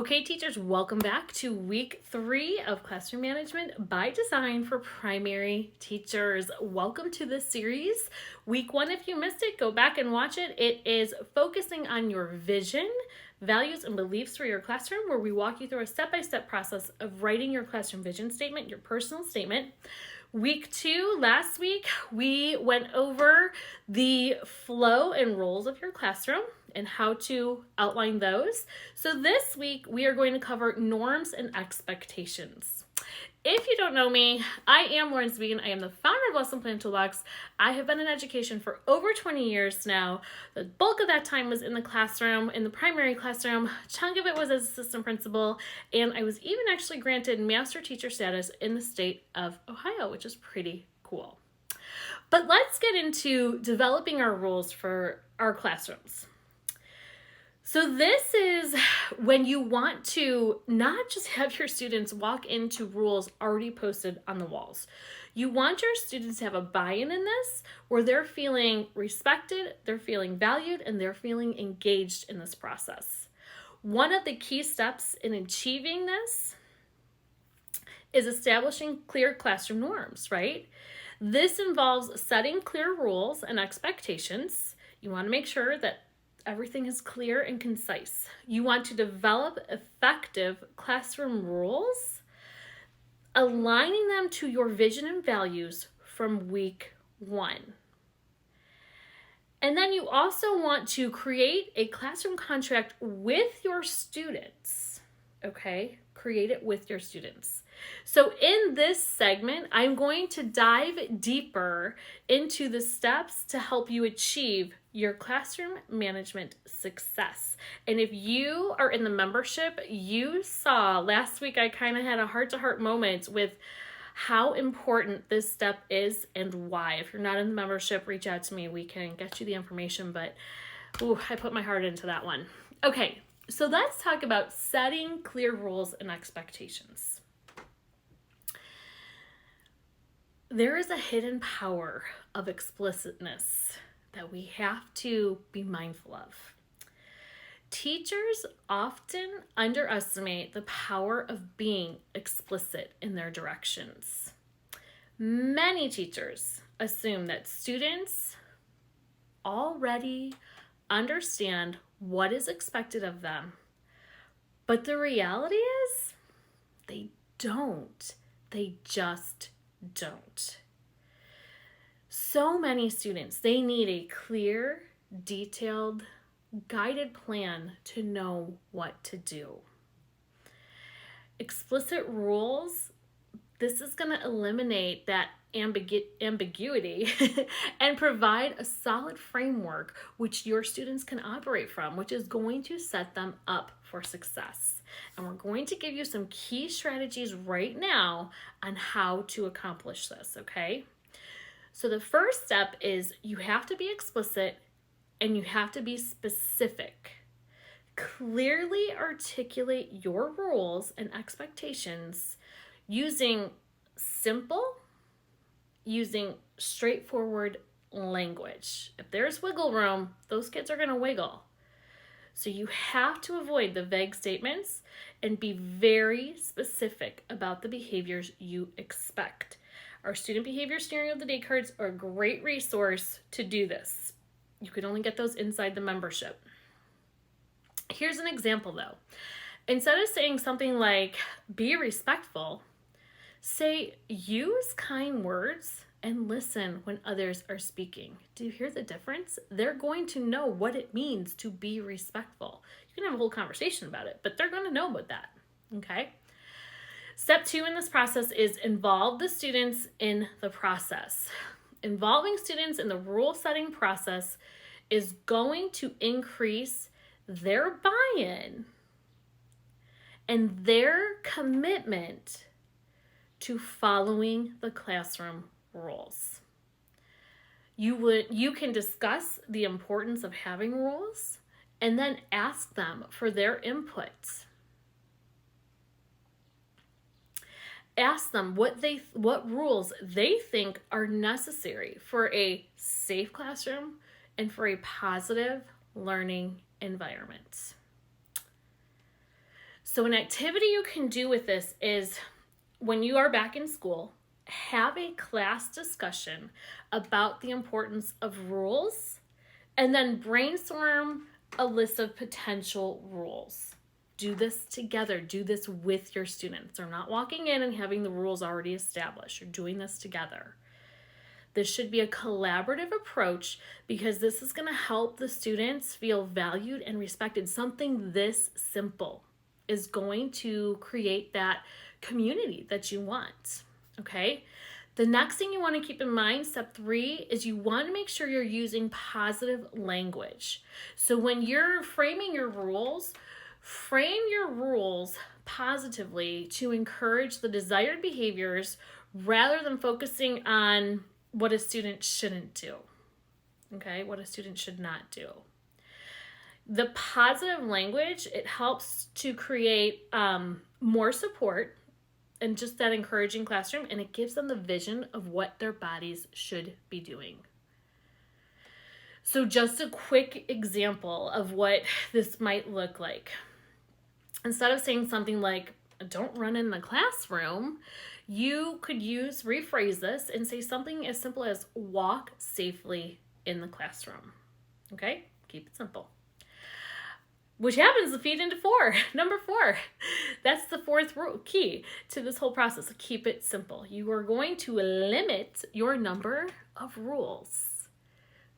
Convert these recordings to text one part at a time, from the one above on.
Okay, teachers, welcome back to week 3 of Classroom Management by Design for Primary Teachers. Welcome to this series. Week 1, if you missed it, go back and watch it. It is focusing on your vision, values, and beliefs for your classroom, where we walk you through a step-by-step process of writing your classroom vision statement, your personal statement. Week 2, last week, we went over the flow and roles of your classroom and how to outline those. So this week, we are going to cover norms and expectations. If you don't know me, I am Lauren Spigen. I am the founder of Lesson Plan Toolbox. I have been in education for over 20 years now. The bulk of that time was in the classroom, in the primary classroom. A chunk of it was as assistant principal, and I was even actually granted master teacher status in the state of Ohio, which is pretty cool. But let's get into developing our rules for our classrooms. So this is when you want to not just have your students walk into rules already posted on the walls. You want your students to have a buy-in in this, where they're feeling respected, they're feeling valued, and they're feeling engaged in this process. One of the key steps in achieving this is establishing clear classroom norms, right? This involves setting clear rules and expectations. You want to make sure that everything is clear and concise. You want to develop effective classroom rules, aligning them to your vision and values from week 1. And then you also want to create a classroom contract with your students, okay? Create it with your students. So in this segment, I'm going to dive deeper into the steps to help you achieve your classroom management success. And if you are in the membership, you saw last week I kind of had a heart-to-heart moment with how important this step is and why. If you're not in the membership, reach out to me. We can get you the information, but I put my heart into that one. Okay, so let's talk about setting clear rules and expectations. There is a hidden power of explicitness that we have to be mindful of. Teachers often underestimate the power of being explicit in their directions. Many teachers assume that students already understand what is expected of them, but the reality is they don't. They just don't. So many students, they need a clear, detailed, guided plan to know what to do. Explicit rules, this is going to eliminate that ambiguity and provide a solid framework which your students can operate from, which is going to set them up for success. And we're going to give you some key strategies right now on how to accomplish this, okay? So the first step is you have to be explicit and you have to be specific. Clearly articulate your rules and expectations using straightforward language. If there's wiggle room, those kids are going to wiggle. So you have to avoid the vague statements and be very specific about the behaviors you expect. Our student behavior steering of the day cards are a great resource to do this. You can only get those inside the membership. Here's an example though. Instead of saying something like, be respectful, say, use kind words and listen when others are speaking. Do you hear the difference? They're going to know what it means to be respectful. You can have a whole conversation about it, but they're going to know about that, okay? Step 2 in this process is involve the students in the process. Involving students in the rule setting process is going to increase their buy-in and their commitment to following the classroom rules. You can discuss the importance of having rules and then ask them for their input. Ask them what rules they think are necessary for a safe classroom and for a positive learning environment. So an activity you can do with this is when you are back in school, have a class discussion about the importance of rules and then brainstorm a list of potential rules. Do this together. Do this with your students. They're not walking in and having the rules already established. You're doing this together. This should be a collaborative approach because this is going to help the students feel valued and respected. Something this simple is going to create that community that you want, okay? The next thing you want to keep in mind, step 3, is you want to make sure you're using positive language. So when you're framing your rules, frame your rules positively to encourage the desired behaviors rather than focusing on what a student shouldn't do, okay? What a student should not do. The positive language, it helps to create more support and just that encouraging classroom, and it gives them the vision of what their bodies should be doing. So just a quick example of what this might look like. Instead of saying something like, don't run in the classroom, you could rephrase this and say something as simple as walk safely in the classroom. Okay? Keep it simple. Which happens to feed into 4. Number 4. That's the 4th key to this whole process. Keep it simple. You are going to limit your number of rules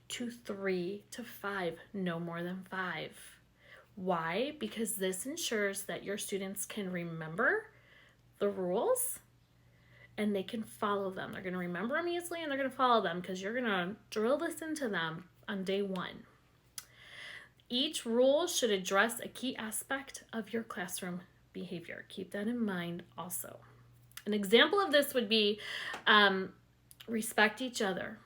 to 3 to 5, no more than 5. Why? Because this ensures that your students can remember the rules and they can follow them. They're going to remember them easily and they're going to follow them because you're going to drill this into them on day 1. Each rule should address a key aspect of your classroom behavior. Keep that in mind also. An example of this would be respect each other,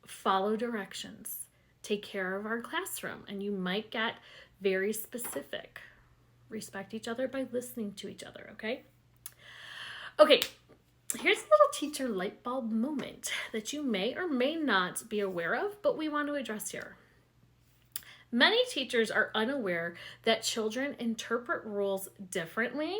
follow directions, take care of our classroom, and you might get very specific. Respect each other by listening to each other, okay? Okay, here's a little teacher light bulb moment that you may or may not be aware of, but we want to address here. Many teachers are unaware that children interpret rules differently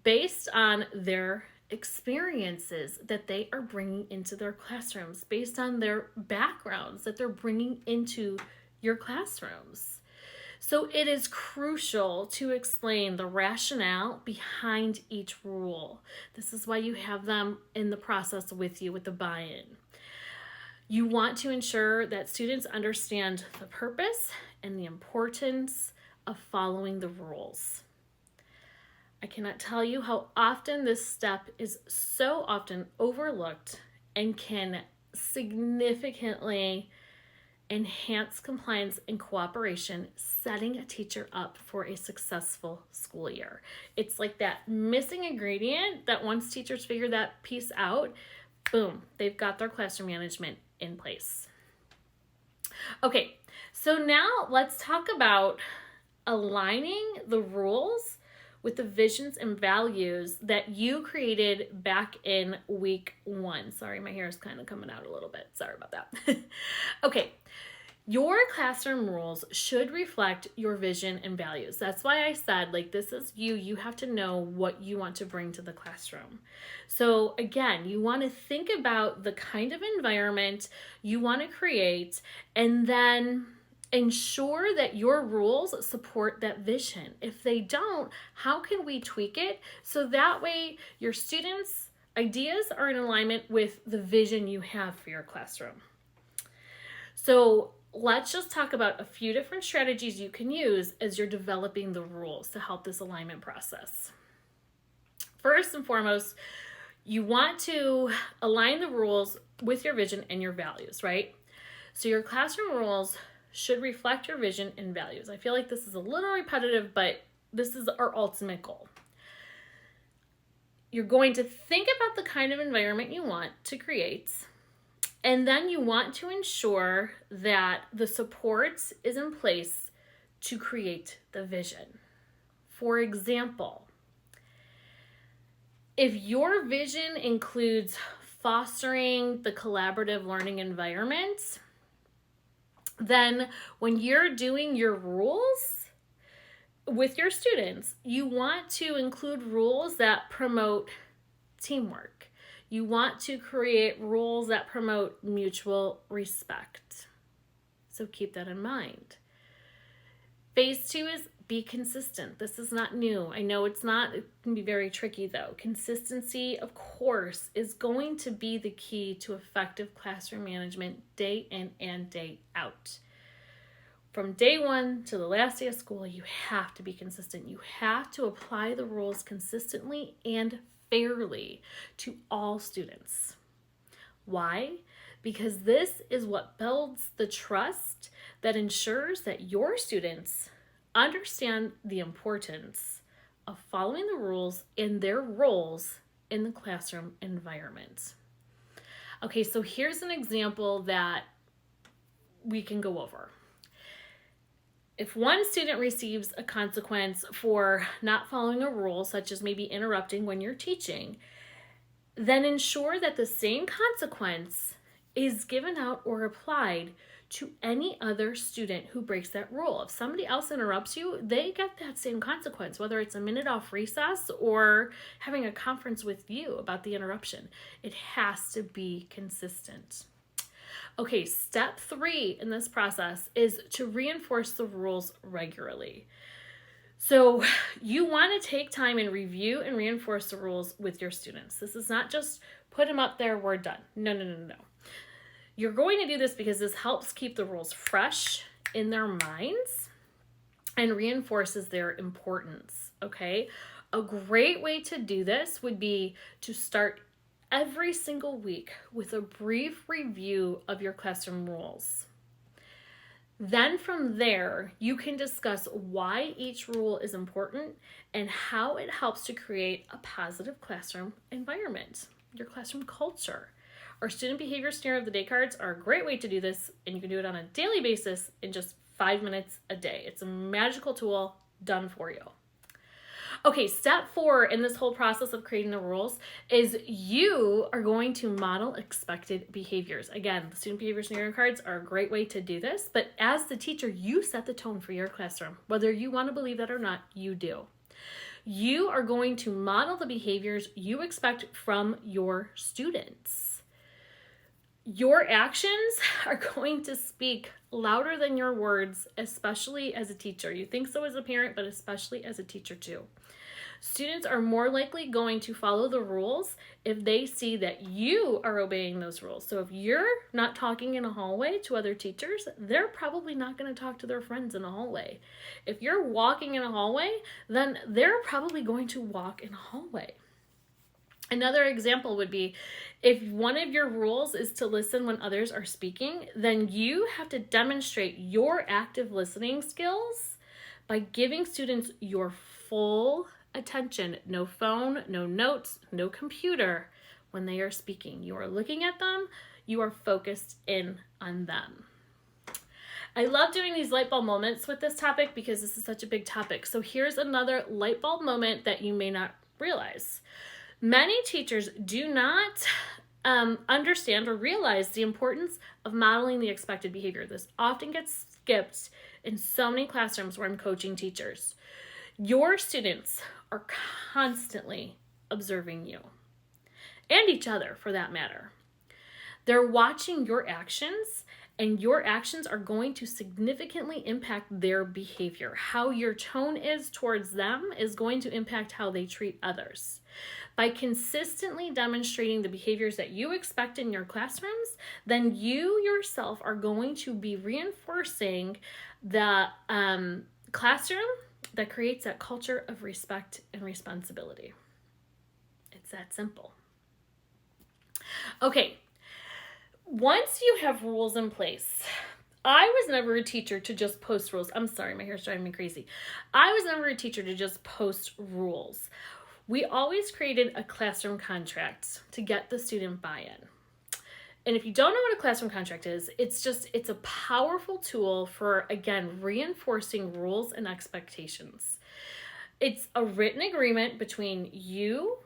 based on their experiences that they are bringing into their classrooms, based on their backgrounds that they're bringing into your classrooms. So it is crucial to explain the rationale behind each rule. This is why you have them in the process with you with the buy-in. You want to ensure that students understand the purpose and the importance of following the rules. I cannot tell you how often this step is so often overlooked and can significantly enhance compliance and cooperation, setting a teacher up for a successful school year. It's like that missing ingredient that once teachers figure that piece out, boom, they've got their classroom management in place. Okay, so now let's talk about aligning the rules with the visions and values that you created back in week 1. Sorry, my hair is kind of coming out a little bit. Sorry about that. Okay, your classroom rules should reflect your vision and values. That's why I said, like, this is you. You have to know what you want to bring to the classroom. So again, you want to think about the kind of environment you want to create and then ensure that your rules support that vision. If they don't, how can we tweak it so that way your students' ideas are in alignment with the vision you have for your classroom? So let's just talk about a few different strategies you can use as you're developing the rules to help this alignment process. First and foremost, you want to align the rules with your vision and your values, right? So your classroom rules should reflect your vision and values. I feel like this is a little repetitive, but this is our ultimate goal. You're going to think about the kind of environment you want to create, and then you want to ensure that the support is in place to create the vision. For example, if your vision includes fostering the collaborative learning environment, then when you're doing your rules, with your students, you want to include rules that promote teamwork. You want to create rules that promote mutual respect. So keep that in mind. Phase 2 is be consistent. This is not new. I know it's not. It can be very tricky though. Consistency, of course, is going to be the key to effective classroom management day in and day out. From day one to the last day of school, you have to be consistent. You have to apply the rules consistently and fairly to all students. Why? Because this is what builds the trust that ensures that your students understand the importance of following the rules and their roles in the classroom environment. Okay, so here's an example that we can go over. If one student receives a consequence for not following a rule, such as maybe interrupting when you're teaching, then ensure that the same consequence is given out or applied to any other student who breaks that rule. If somebody else interrupts you, they get that same consequence, whether it's a minute off recess or having a conference with you about the interruption. It has to be consistent. Okay, step 3 in this process is to reinforce the rules regularly. So you want to take time and review and reinforce the rules with your students. This is not just put them up there, we're done. No. You're going to do this because this helps keep the rules fresh in their minds and reinforces their importance, okay? A great way to do this would be to start every single week with a brief review of your classroom rules. Then from there, you can discuss why each rule is important and how it helps to create a positive classroom environment, your classroom culture. Our student behavior snare of the day cards are a great way to do this, and you can do it on a daily basis in just 5 minutes a day. It's a magical tool done for you. Okay, step 4 in this whole process of creating the rules is you are going to model expected behaviors. Again, the student behavior scenario cards are a great way to do this, but as the teacher, you set the tone for your classroom. Whether you want to believe that or not, you do. You are going to model the behaviors you expect from your students. Your actions are going to speak louder than your words, especially as a teacher. You think so as a parent, but especially as a teacher too. Students are more likely going to follow the rules if they see that you are obeying those rules. So if you're not talking in a hallway to other teachers, they're probably not going to talk to their friends in a hallway. If you're walking in a hallway, then they're probably going to walk in a hallway. Another example would be if one of your rules is to listen when others are speaking, then you have to demonstrate your active listening skills by giving students your full attention. No phone, no notes, no computer when they are speaking. You are looking at them, you are focused in on them. I love doing these light bulb moments with this topic because this is such a big topic. So here's another light bulb moment that you may not realize. Many teachers do not understand or realize the importance of modeling the expected behavior. This often gets skipped in so many classrooms where I'm coaching teachers. Your students are constantly observing you and each other for that matter. They're watching your actions, and your actions are going to significantly impact their behavior. How your tone is towards them is going to impact how they treat others. By consistently demonstrating the behaviors that you expect in your classrooms, then you yourself are going to be reinforcing the classroom that creates that culture of respect and responsibility. It's that simple. Okay, once you have rules in place, I was never a teacher to just post rules. I'm sorry, my hair's driving me crazy. I was never a teacher to just post rules. We always created a classroom contract to get the student buy-in. And if you don't know what a classroom contract is, it's a powerful tool for, again, reinforcing rules and expectations. It's a written agreement between you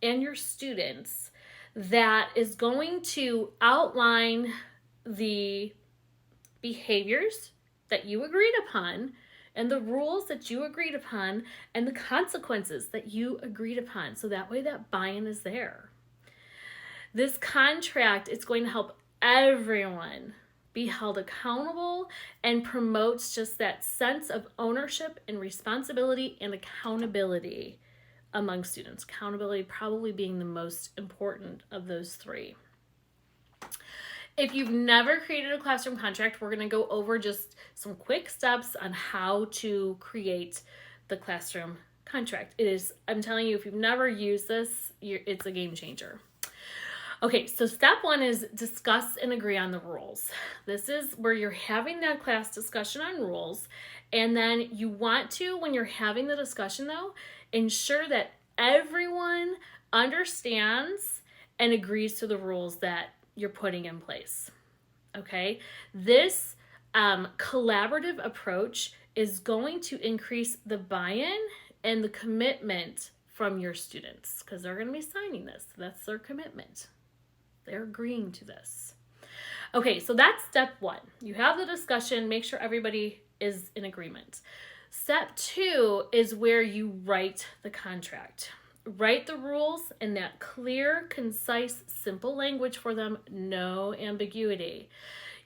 and your students that is going to outline the behaviors that you agreed upon and the rules that you agreed upon and the consequences that you agreed upon. So that way that buy-in is there. This contract is going to help everyone be held accountable and promotes just that sense of ownership and responsibility and accountability among students. Accountability probably being the most important of those three. If you've never created a classroom contract, we're going to go over just some quick steps on how to create the classroom contract. I'm telling you, if you've never used this, it's a game changer. Okay, so step one is discuss and agree on the rules. This is where you're having that class discussion on rules, and then you want to, when you're having the discussion though, ensure that everyone understands and agrees to the rules that you're putting in place. Okay, this collaborative approach is going to increase the buy-in and the commitment from your students because they're going to be signing this. That's their commitment. They're agreeing to this. Okay, so that's step one. You have the discussion, make sure everybody is in agreement. Step two is where you write the contract. Write the rules in that clear, concise, simple language for them, no ambiguity.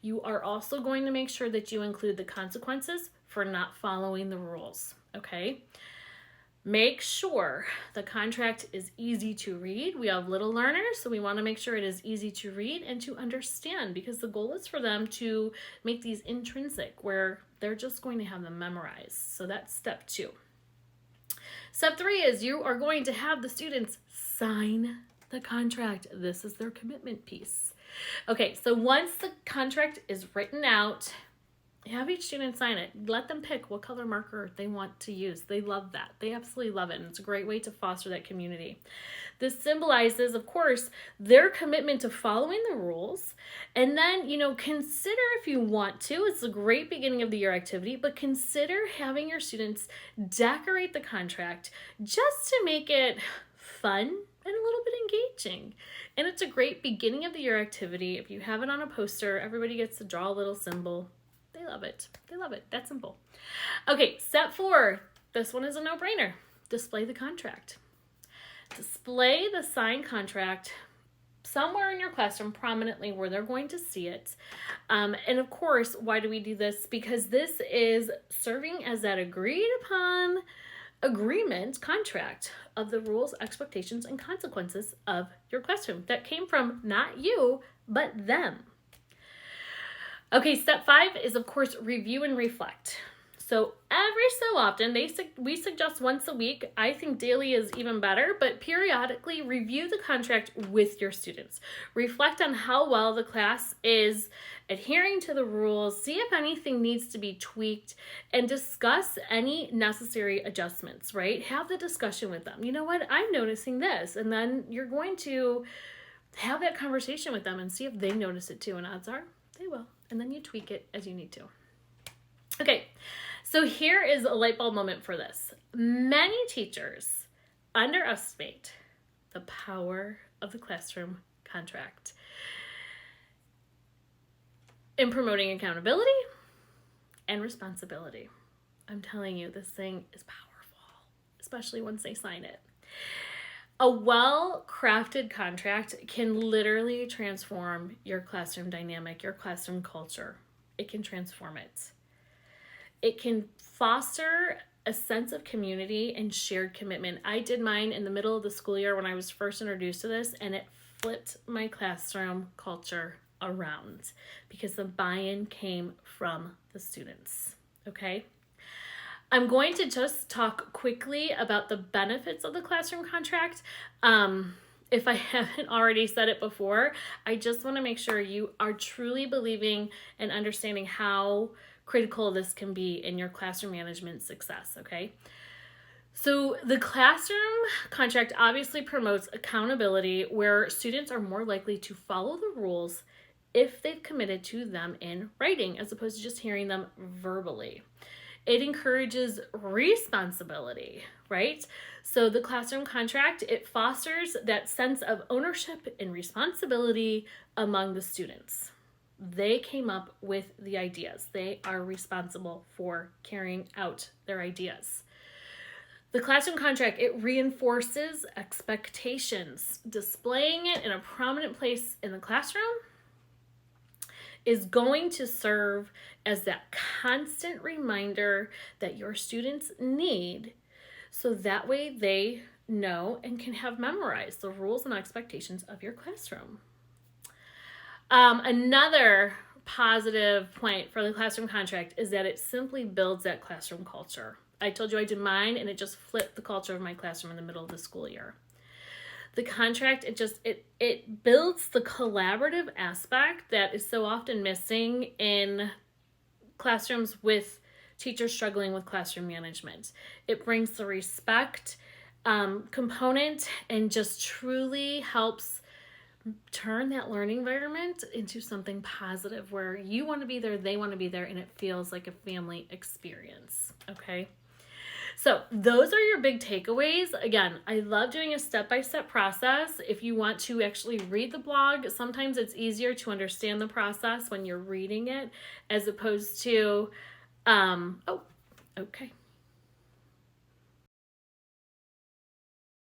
You are also going to make sure that you include the consequences for not following the rules, okay? Make sure the contract is easy to read. We have little learners, so we want to make sure it is easy to read and to understand because the goal is for them to make these intrinsic where they're just going to have them memorized. So that's step two. Step three is you are going to have the students sign the contract. This is their commitment piece. Okay, so once the contract is written out, have each student sign it. Let them pick what color marker they want to use. They love that. They absolutely love it. And it's a great way to foster that community. This symbolizes, of course, their commitment to following the rules. And then, consider if you want to, it's a great beginning of the year activity, but consider having your students decorate the contract just to make it fun and a little bit engaging. And it's a great beginning of the year activity. If you have it on a poster, everybody gets to draw a little symbol. They love it. They love it. That's simple. Okay, step four. This one is a no-brainer. Display the contract. Display the signed contract somewhere in your classroom prominently where they're going to see it. And of course, why do we do this? Because this is serving as that agreed upon agreement contract of the rules, expectations, and consequences of your classroom that came from not you, but them. Okay, step five is, of course, review and reflect. So every so often, we suggest once a week. I think daily is even better, but periodically review the contract with your students. Reflect on how well the class is adhering to the rules, see if anything needs to be tweaked, and discuss any necessary adjustments, right? Have the discussion with them. You know what? I'm noticing this. And then you're going to have that conversation with them and see if they notice it too, and odds are they will. And then you tweak it as you need to. Okay, so here is a light bulb moment for this. Many teachers underestimate the power of the classroom contract in promoting accountability and responsibility. I'm telling you, this thing is powerful, especially once they sign it. A well-crafted contract can literally transform your classroom dynamic, your classroom culture. It can transform it. It can foster a sense of community and shared commitment. I did mine in the middle of the school year when I was first introduced to this, and it flipped my classroom culture around because the buy-in came from the students, okay? I'm going to just talk quickly about the benefits of the classroom contract. If I haven't already said it before, I just want to make sure you are truly believing and understanding how critical this can be in your classroom management success, okay? So the classroom contract obviously promotes accountability where students are more likely to follow the rules if they've committed to them in writing as opposed to just hearing them verbally. It encourages responsibility, right? So the classroom contract, it fosters that sense of ownership and responsibility among the students. They came up with the ideas. They are responsible for carrying out their ideas. The classroom contract, it reinforces expectations. Displaying it in a prominent place in the classroom is going to serve as that constant reminder that your students need, so that way they know and can have memorized the rules and expectations of your classroom. Another positive point for the classroom contract is that it simply builds that classroom culture. I told you I did mine, and it just flipped the culture of my classroom in the middle of the school year. The contract, it builds the collaborative aspect that is so often missing in classrooms with teachers struggling with classroom management. It brings the respect component and just truly helps turn that learning environment into something positive where you want to be there, they want to be there, and it feels like a family experience. Okay. So those are your big takeaways. Again, I love doing a step-by-step process. If you want to actually read the blog, sometimes it's easier to understand the process when you're reading it as opposed to, oh, okay.